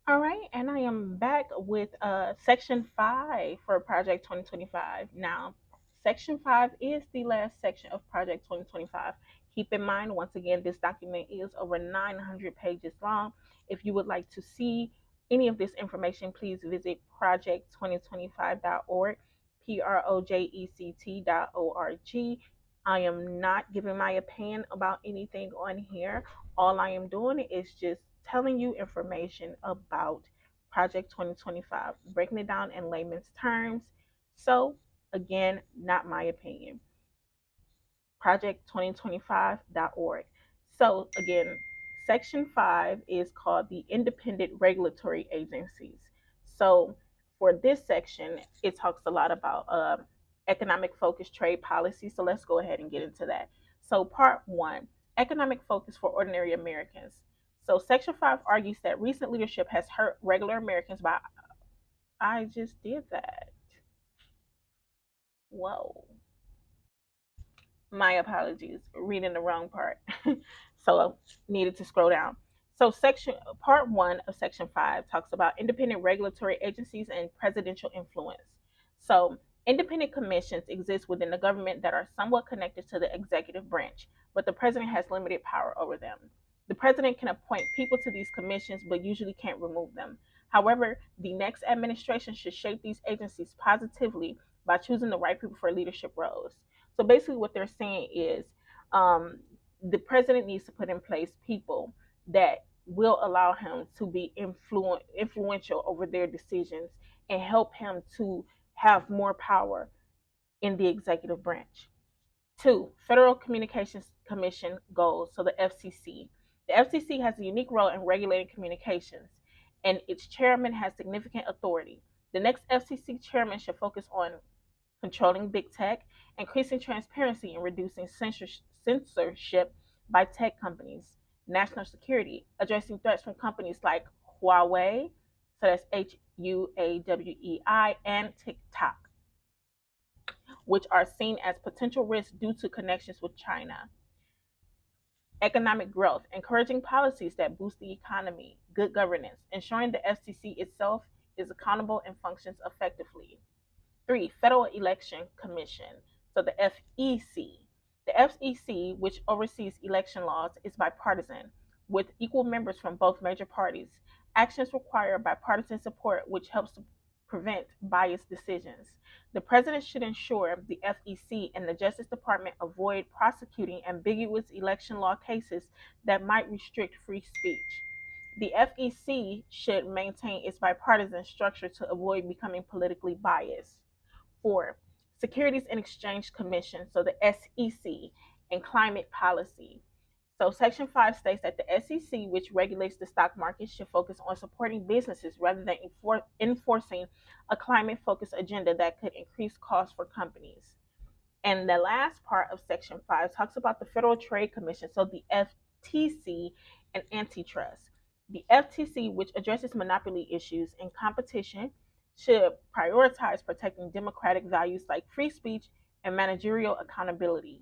All right, and I am back with section 5 for Project 2025. Now, section 5 is the last section of Project 2025. Keep in mind, once again, this document is over 900 pages long. If you would like to see any of this information, please visit project2025.org, project.org. I am not giving my opinion about anything on here. All I am doing is just telling you information about Project 2025, breaking it down in layman's terms. So, again, not my opinion. Project2025.org. So, again, Section 5 is called the Independent Regulatory Agencies. So, for this section, it talks a lot about economic focused trade policy. So, let's go ahead and get into that. So, Part 1, Economic Focus for Ordinary Americans. So, Section 5 argues that recent leadership has hurt regular Americans by. I just did that. Whoa. My apologies, reading the wrong part. So I needed to scroll down. So section part 1 of section 5 talks about independent regulatory agencies and presidential influence. So independent commissions exist within the government that are somewhat connected to the executive branch, but the president has limited power over them. The president can appoint people to these commissions but usually can't remove them. However, the next administration should shape these agencies positively by choosing the right people for leadership roles. So basically, what they're saying is um, the president needs to put in place people that will allow him to be influential over their decisions and help him to have more power in the executive branch. Two, Federal Communications Commission goals, so the FCC. The FCC has a unique role in regulating communications, and its chairman has significant authority. The next FCC chairman should focus on controlling big tech, increasing transparency, and reducing censorship by tech companies, national security, addressing threats from companies like Huawei, so that's Huawei, and TikTok, which are seen as potential risks due to connections with China. Economic growth, encouraging policies that boost the economy, good governance, ensuring the FCC itself is accountable and functions effectively. Three, Federal Election Commission, so the FEC. The FEC, which oversees election laws, is bipartisan, with equal members from both major parties. Actions require bipartisan support, which helps to prevent biased decisions. The president should ensure the FEC and the Justice Department avoid prosecuting ambiguous election law cases that might restrict free speech. The FEC should maintain its bipartisan structure to avoid becoming politically biased. Four, Securities and Exchange Commission, so the SEC, and climate policy. So, Section 5 states that the SEC, which regulates the stock market, should focus on supporting businesses rather than enforcing a climate focused agenda that could increase costs for companies. And the last part of Section 5 talks about the Federal Trade Commission, so the FTC, and antitrust. The FTC, which addresses monopoly issues and competition, should prioritize protecting democratic values like free speech and managerial accountability.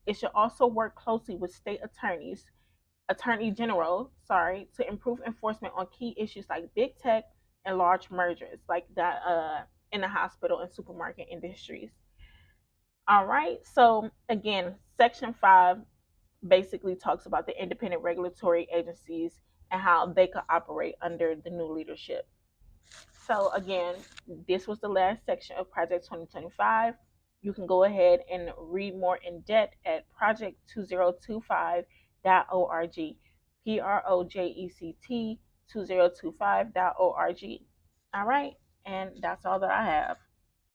It should also work closely with state attorney general, to improve enforcement on key issues like big tech and large mergers, like that in the hospital and supermarket industries. All right. So again, Section 5 basically talks about the independent regulatory agencies and how they could operate under the new leadership. So again, this was the last section of Project 2025. You can go ahead and read more in depth at project2025.org. project2025.org. All right, and that's all that I have.